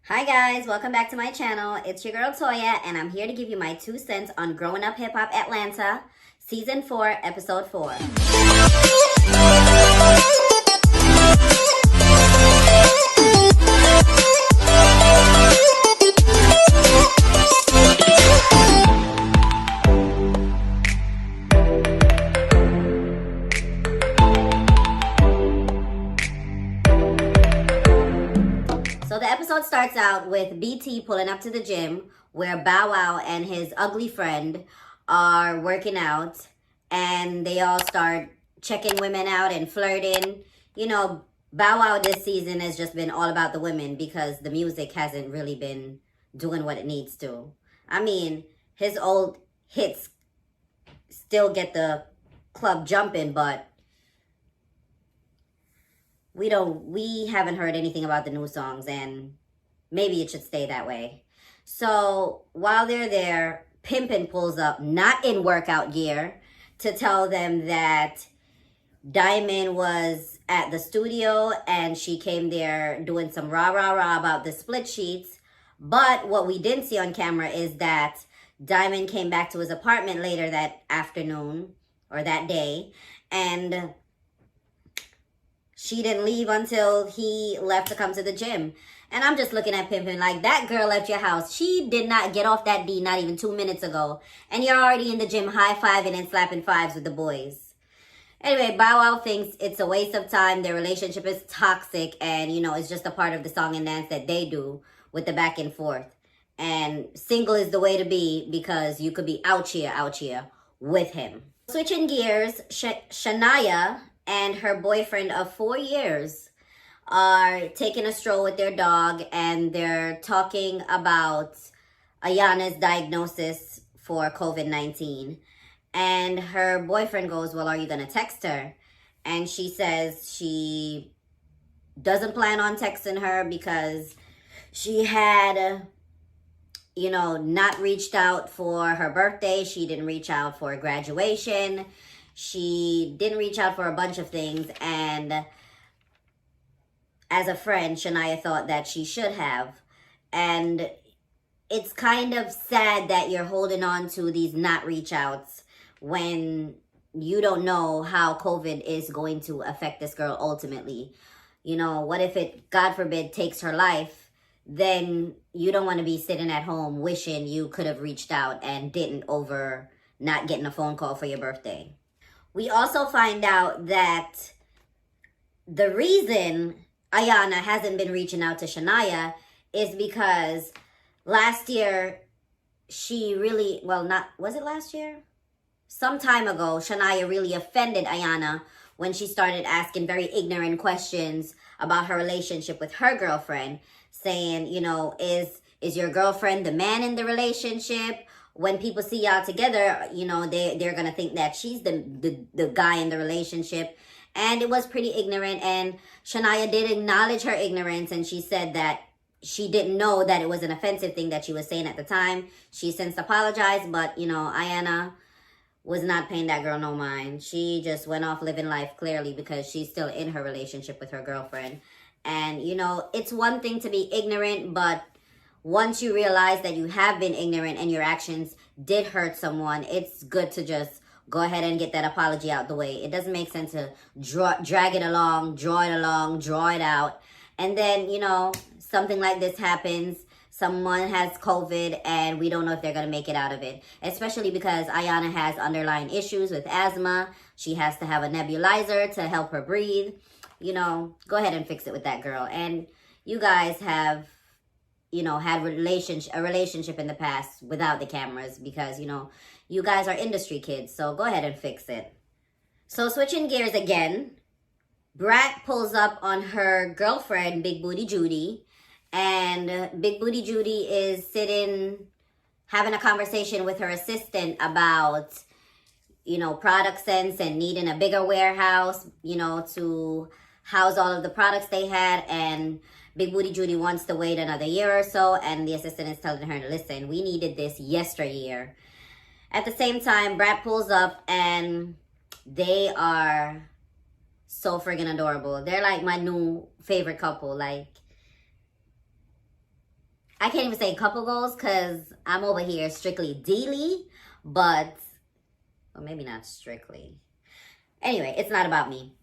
Hi guys, welcome back to my channel. It's your girl Toya, and I'm here to give you my 2 cents on Growing Up Hip Hop Atlanta, Season 4, Episode 4. So the episode starts out with BT pulling up to the gym where Bow Wow and his ugly friend are working out, and they all start checking women out and flirting. You know, Bow Wow this season has just been all about the women because the music hasn't really been doing what it needs to. I mean, his old hits still get the club jumping, but we haven't heard anything about the new songs, and maybe it should stay that way. So while they're there, Pimpin' pulls up, not in workout gear, to tell them that Diamond was at the studio and she came there doing some rah-rah-rah about the split sheets. But what we didn't see on camera is that Diamond came back to his apartment later that afternoon or that day, and she didn't leave until he left to come to the gym. And I'm just looking at Pimpin' like, that girl left your house. She did not get off that D not even 2 minutes ago. And you're already in the gym high-fiving and slapping fives with the boys. Anyway, Bow Wow thinks it's a waste of time. Their relationship is toxic. And, you know, it's just a part of the song and dance that they do with the back and forth. And single is the way to be because you could be out here with him. Switching gears, Shania and her boyfriend of 4 years are taking a stroll with their dog, and they're talking about Ayana's diagnosis for COVID-19. And her boyfriend goes, well, are you going to text her? And she says she doesn't plan on texting her because she had, you know, not reached out for her birthday. She didn't reach out for graduation. She didn't reach out for a bunch of things, and as a friend, Shania thought that she should have. And it's kind of sad that you're holding on to these not reach outs when you don't know how COVID is going to affect this girl ultimately. You know, what if it, God forbid, takes her life? Then you don't want to be sitting at home wishing you could have reached out and didn't over not getting a phone call for your birthday. We also find out that the reason Ayana hasn't been reaching out to Shania is because last year she really, well, not, was it last year? Some time ago, Shania really offended Ayana when she started asking very ignorant questions about her relationship with her girlfriend, saying, you know, is your girlfriend the man in the relationship? When people see y'all together, you know, they're going to think that she's the guy in the relationship. And it was pretty ignorant. And Shania did acknowledge her ignorance. And she said that she didn't know that it was an offensive thing that she was saying at the time. She since apologized. But, you know, Ayana was not paying that girl no mind. She just went off living life clearly because she's still in her relationship with her girlfriend. And, you know, it's one thing to be ignorant, but once you realize that you have been ignorant and your actions did hurt someone, it's good to just go ahead and get that apology out the way. It doesn't make sense to drag it along, draw it out. And then, you know, something like this happens. Someone has COVID and we don't know if they're going to make it out of it. Especially because Ayana has underlying issues with asthma. She has to have a nebulizer to help her breathe. You know, go ahead and fix it with that girl. And you guys have, you know, had a relationship in the past without the cameras because, you know, you guys are industry kids, so go ahead and fix it. So switching gears again, Brat pulls up on her girlfriend, Big Booty Judy, and Big Booty Judy is sitting, having a conversation with her assistant about, you know, product sense and needing a bigger warehouse, you know, to house all of the products they had. And Big Booty Judy wants to wait another year or so, and the assistant is telling her, listen, we needed this yesteryear. At the same time, Brat pulls up, and they are so friggin' adorable. They're like my new favorite couple. Like, I can't even say couple goals because I'm over here strictly daily, but, well, maybe not strictly. Anyway, it's not about me.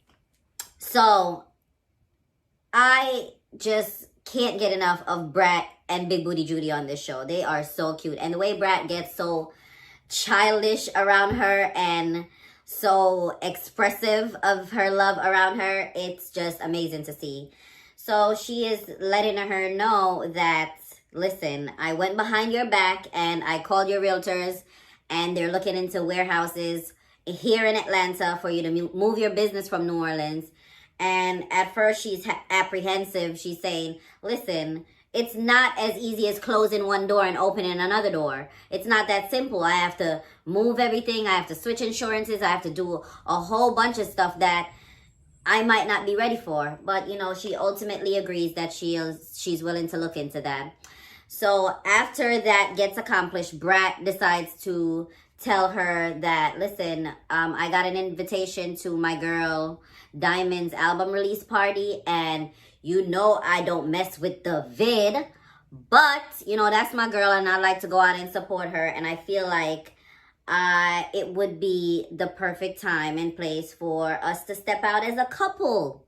So I just can't get enough of Brat and Big Booty Judy on this show. They are so cute. And the way Brat gets so childish around her and so expressive of her love around her, it's just amazing to see. So she is letting her know that, listen, I went behind your back and I called your realtors and they're looking into warehouses here in Atlanta for you to move your business from New Orleans. And at first she's apprehensive. She's saying, listen, it's not as easy as closing one door and opening another door. It's not that simple. I have to move everything. I have to switch insurances. I have to do a whole bunch of stuff that I might not be ready for. But, you know, she ultimately agrees that she's willing to look into that. So after that gets accomplished, Brat decides to tell her that, listen, I got an invitation to my girl Diamond's album release party, and you know I don't mess with the vid, but, you know, that's my girl, and I like to go out and support her, and I feel like it would be the perfect time and place for us to step out as a couple.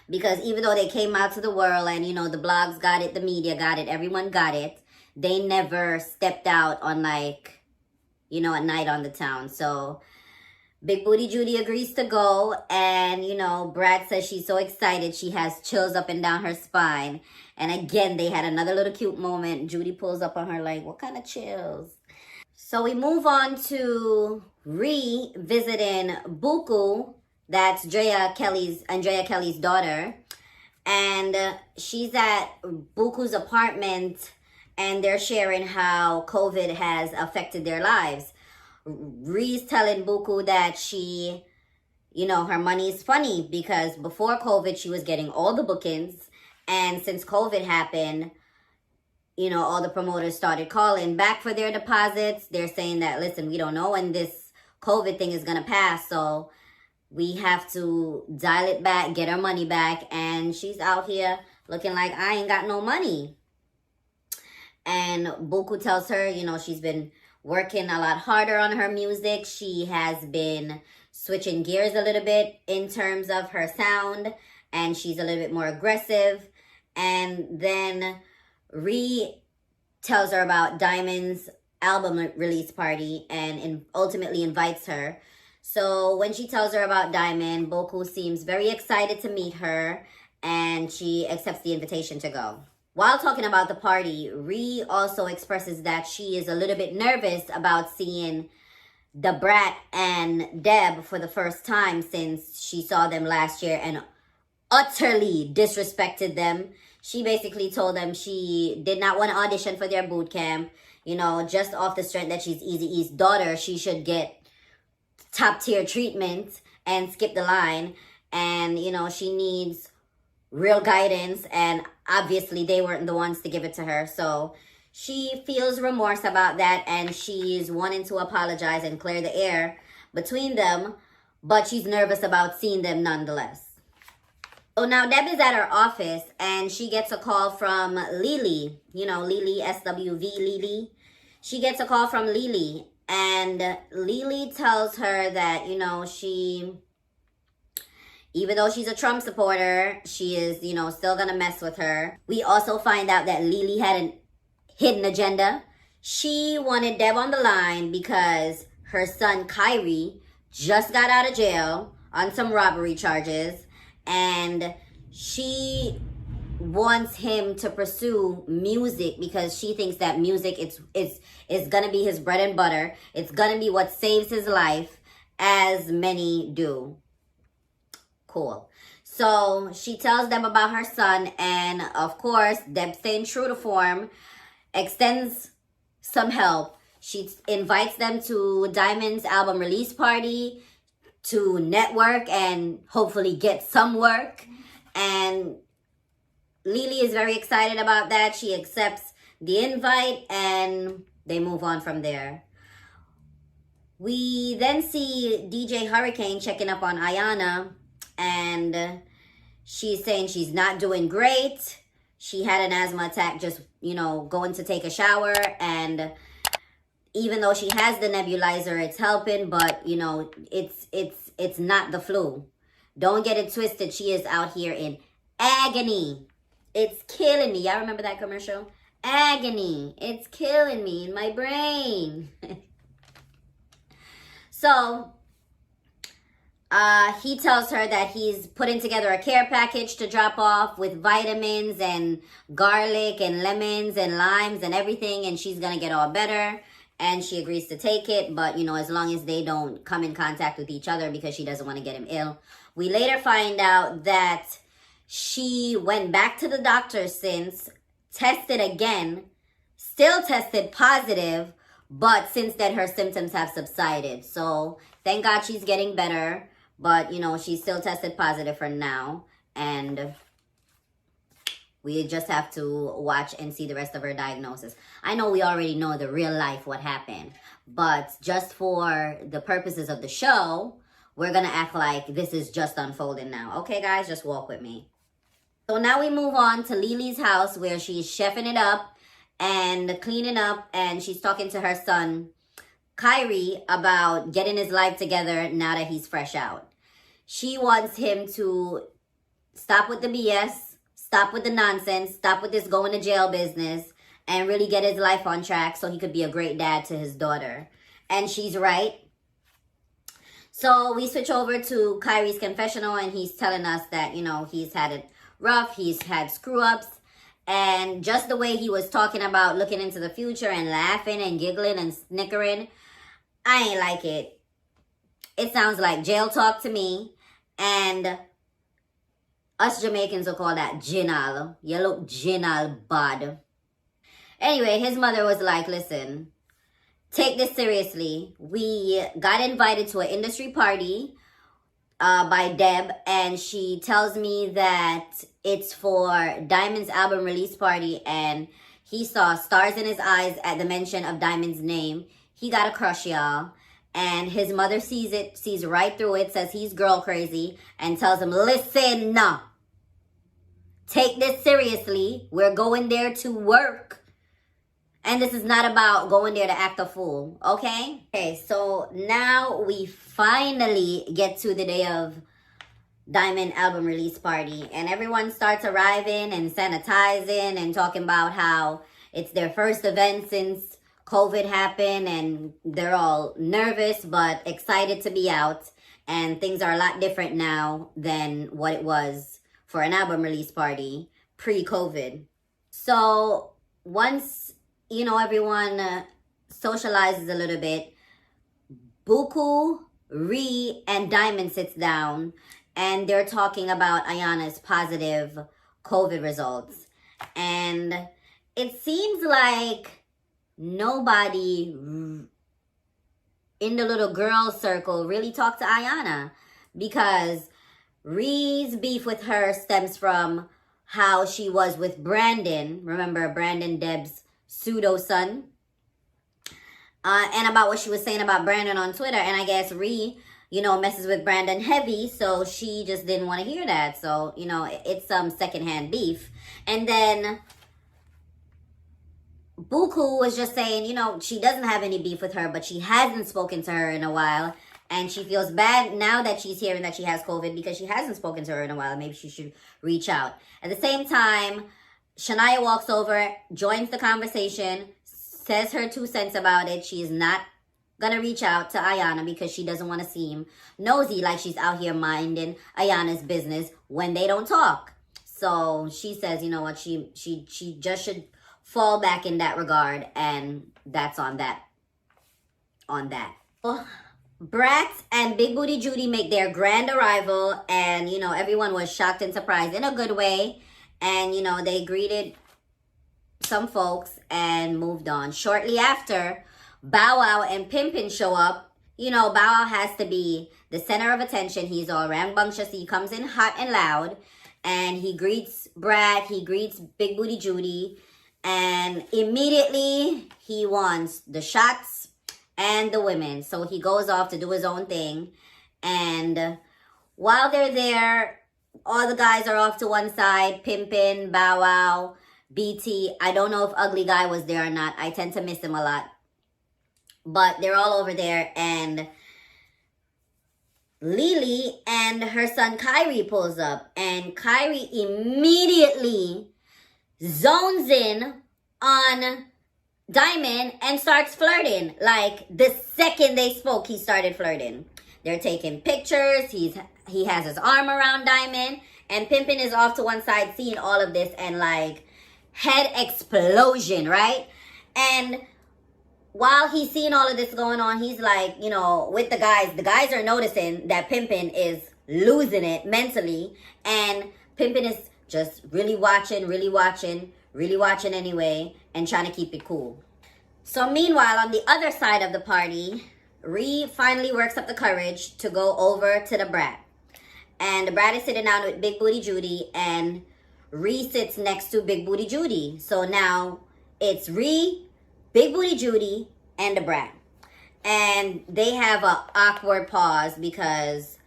Because even though they came out to the world and, you know, the blogs got it, the media got it, everyone got it, they never stepped out on, like, you know, a night on the town. So Big Booty Judy agrees to go, and, you know, Brad says she's so excited she has chills up and down her spine. And again, they had another little cute moment. Judy pulls up on her like, what kind of chills? So we move on to revisiting Buku. That's Andrea Kelly's daughter. And she's at Buku's apartment, and they're sharing how COVID has affected their lives. Ree's telling Buku that she, you know, her money is funny because before COVID, she was getting all the bookings. And since COVID happened, you know, all the promoters started calling back for their deposits. They're saying that, listen, we don't know when this COVID thing is going to pass. So we have to dial it back, get our money back. And she's out here looking like I ain't got no money. And Buku tells her, you know, she's been working a lot harder on her music. She has been switching gears a little bit in terms of her sound, and she's a little bit more aggressive. And then Ree tells her about Diamond's album release party and ultimately invites her. So when she tells her about Diamond, Buku seems very excited to meet her, and she accepts the invitation to go. While talking about the party, Ree also expresses that she is a little bit nervous about seeing the Brat and Deb for the first time since she saw them last year and utterly disrespected them. She basically told them she did not want to audition for their boot camp. You know, just off the strength that she's Eazy-E's daughter, she should get top tier treatment and skip the line. And, you know, she needs real guidance, and obviously they weren't the ones to give it to her. So she feels remorse about that, and she's wanting to apologize and clear the air between them, but she's nervous about seeing them nonetheless. So now Deb is at her office, and she gets a call from Lily. You know, Lily, SWV, Lily. She gets a call from Lily, and Lily tells her that, you know, even though she's a Trump supporter, she is, you know, still gonna mess with her. We also find out that Lily had a hidden agenda. She wanted Deb on the line because her son Kyrie just got out of jail on some robbery charges, and she wants him to pursue music because she thinks that music is gonna be his bread and butter. It's gonna be what saves his life, as many do. Cool. So she tells Deb about her son, and of course, Deb, staying true to form, extends some help. She invites them to Diamond's album release party to network and hopefully get some work. And Lily is very excited about that. She accepts the invite, and they move on from there. We then see DJ Hurricane checking up on Ayana, and she's saying she's not doing great. she had an asthma attack just, going to take a shower. And even though she has the nebulizer, it's helping, but, it's not the flu. Don't get it twisted. She is out here in agony. It's killing me. Y'all remember that commercial? Agony. It's killing me in my brain. So, he tells her that he's putting together a care package to drop off with vitamins and garlic and lemons and limes and everything, and she's gonna get all better. And she agrees to take it, but, as long as they don't come in contact with each other, because she doesn't want to get him ill. We later find out that she went back to the doctor since, tested again, still tested positive, but since then her symptoms have subsided. So thank God she's getting better, but, she's still tested positive for now. And we just have to watch and see the rest of her diagnosis. I know we already know the real life what happened, but just for the purposes of the show, we're going to act like this is just unfolding now. Okay, guys, just walk with me. So now we move on to Lily's house, where she's chefing it up and cleaning up, and she's talking to her son, Kyrie, about getting his life together now that he's fresh out. She wants him to stop with the BS, stop with the nonsense, stop with this going to jail business, and really get his life on track so he could be a great dad to his daughter. And she's right. So we switch over to Kyrie's confessional, and he's telling us that, he's had it rough, he's had screw-ups, and just the way he was talking about looking into the future and laughing and giggling and snickering, I ain't like it. It sounds like jail talk to me, and us Jamaicans will call that ginal. You look ginal bad. Anyway, his mother was like, listen, take this seriously. We got invited to an industry party by Deb, and she tells me that it's for Diamond's album release party, and he saw stars in his eyes at the mention of Diamond's name. He got a crush, y'all. And his mother sees it, sees right through it, says he's girl crazy, and tells him, listen, take this seriously. We're going there to work. And this is not about going there to act a fool, okay? Okay, so now we finally get to the day of Diamond album release party. And everyone starts arriving and sanitizing and talking about how it's their first event since COVID happened, and they're all nervous but excited to be out, and things are a lot different now than what it was for an album release party pre-COVID. So once, everyone socializes a little bit, Buku, Ree, and Diamond sits down, and they're talking about Ayana's positive COVID results. And it seems like nobody in the little girl circle really talked to Ayana, because Ree's beef with her stems from how she was with Brandon. Remember Brandon, Deb's pseudo son? And about what she was saying about Brandon on Twitter. And I guess Ree, messes with Brandon heavy, so she just didn't want to hear that. So, it's some secondhand beef. And then Buku was just saying, she doesn't have any beef with her, but she hasn't spoken to her in a while. And she feels bad now that she's hearing that she has COVID, because she hasn't spoken to her in a while. Maybe she should reach out. At the same time, Shania walks over, joins the conversation, says her 2 cents about it. She is not going to reach out to Ayana because she doesn't want to seem nosy, like she's out here minding Ayana's business when they don't talk. So she says, you know what, she just should fall back in that regard, and that's on that. Brat and Big Booty Judy make their grand arrival, and everyone was shocked and surprised in a good way, and they greeted some folks and moved on. Shortly after, Bow Wow and Pimpin show up. Bow Wow has to be the center of attention. He's all rambunctious. He comes in hot and loud, and he greets Brat, he greets Big Booty Judy, and immediately he wants the shots and the women. So he goes off to do his own thing. And while they're there, all the guys are off to one side. Pimpin', Bow Wow, BT. I don't know if Ugly Guy was there or not. I tend to miss him a lot. But they're all over there, and Lily and her son Kyrie pulls up, and Kyrie immediately zones in on Diamond and starts flirting. Like, the second they spoke, he started flirting. They're taking pictures. He has his arm around Diamond, and Pimpin' is off to one side seeing all of this, and like, head explosion, right? And while he's seeing all of this going on, he's like, you know, with the guys are noticing that Pimpin' is losing it mentally, and Pimpin' is just really watching anyway, and trying to keep it cool. So meanwhile, on the other side of the party, Ree finally works up the courage to go over to the brat. And the brat is sitting down with Big Booty Judy, and Ree sits next to Big Booty Judy. So now it's Ree, Big Booty Judy, and the brat. And they have an awkward pause because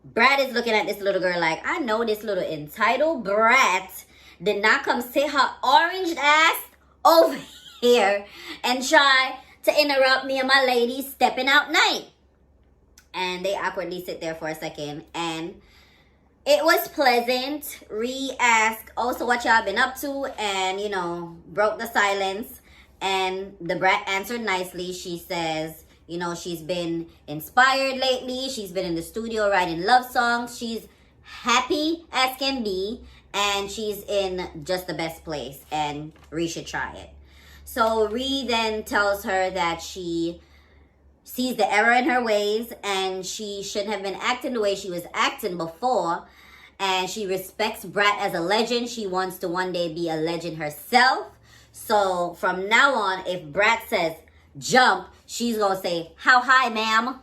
Brat is looking at this little girl like, I know this little entitled brat did not come sit her orange ass over here and try to interrupt me and my lady stepping out night. And they awkwardly sit there for a second, and it was pleasant. Ree asked, oh, so what y'all been up to? And, you know, broke the silence. And the brat answered nicely. She says, you know, she's been inspired lately. She's been in the studio writing love songs. She's happy as can be. And she's in just the best place. And Ree should try it. So Ree then tells her that she sees the error in her ways, and she shouldn't have been acting the way she was acting before. And she respects Brat as a legend. She wants to one day be a legend herself. So from now on, if Brat says jump, she's going to say, how high, ma'am?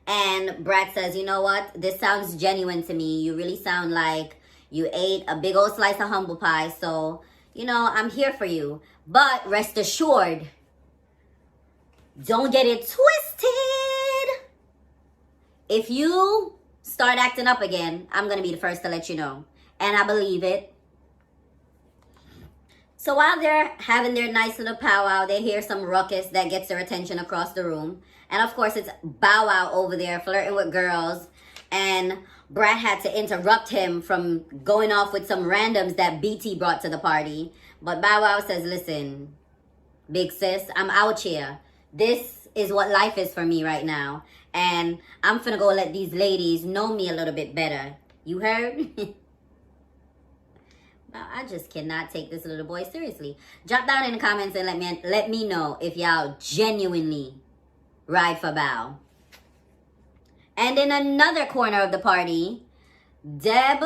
And Brat says, you know what? This sounds genuine to me. You really sound like you ate a big old slice of humble pie. So, you know, I'm here for you. But rest assured, don't get it twisted. If you start acting up again, I'm going to be the first to let you know. And I believe it. So while they're having their nice little powwow, they hear some ruckus that gets their attention across the room. And of course, it's Bow Wow over there flirting with girls. And Brat had to interrupt him from going off with some randoms that BT brought to the party. But Bow Wow says, listen, big sis, I'm out here. This is what life is for me right now. And I'm finna go let these ladies know me a little bit better. You heard? I just cannot take this little boy seriously. Drop down in the comments and let me know if y'all genuinely ride for Bow. And in another corner of the party, Deb,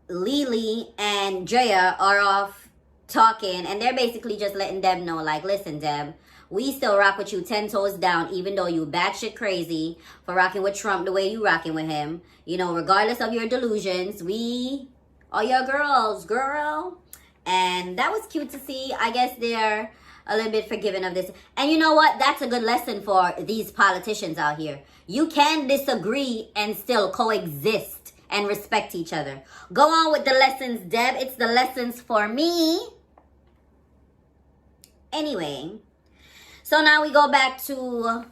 Lily, and Drea are off talking, and they're basically just letting Deb know, like, listen, Deb, we still rock with you 10 toes down, even though you batshit crazy for rocking with Trump the way you rocking with him. You know, regardless of your delusions, we are your girls, girl. And that was cute to see. I guess they're a little bit forgiving of this. And you know what? That's a good lesson for these politicians out here. You can disagree and still coexist and respect each other. Go on with the lessons, Deb. It's the lessons for me. Anyway, so now we go back to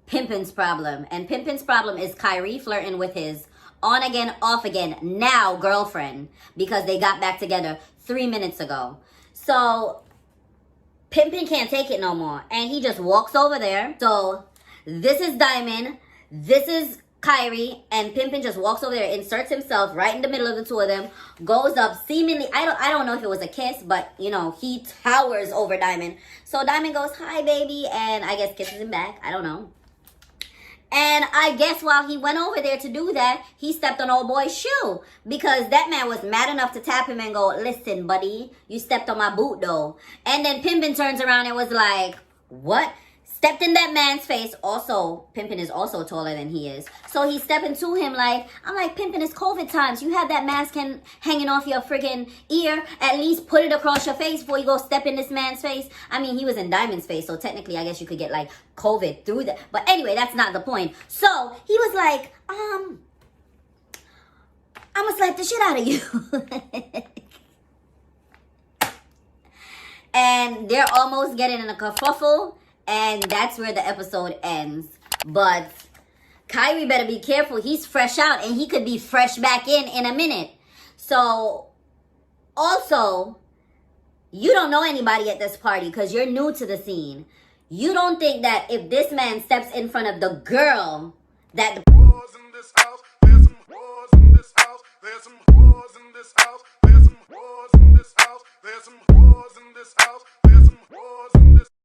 Pimpin's problem. And Pimpin's problem is Kyrie flirting with his on again, off again, now girlfriend, because they got back together 3 minutes ago. So Pimpin can't take it no more, and he just walks over there. So this is Diamond, this is Kyrie, and Pimpin just walks over there, inserts himself right in the middle of the two of them, goes up seemingly, I don't know if it was a kiss, but you know, he towers over Diamond. So Diamond goes, hi baby, and I guess kisses him back, I don't know. And I guess while he went over there to do that, he stepped on old boy's shoe. Because that man was mad enough to tap him and go, listen, buddy, you stepped on my boot, though. And then Pimpin turns around and was like, what? Stepped in that man's face. Also, Pimpin is also taller than he is. So he's stepping to him like, I'm like, Pimpin, it's COVID times. You have that mask hanging off your friggin' ear. At least put it across your face before you go step in this man's face. I mean, he was in Diamond's face, so technically I guess you could get like COVID through that. But anyway, that's not the point. So he was like, I'm gonna slap the shit out of you. And they're almost getting in a kerfuffle, and that's where the episode ends. But Kyrie better be careful. He's fresh out, and he could be fresh back in a minute. So, also, you don't know anybody at this party because you're new to the scene. You don't think that if this man steps in front of the girl, that the...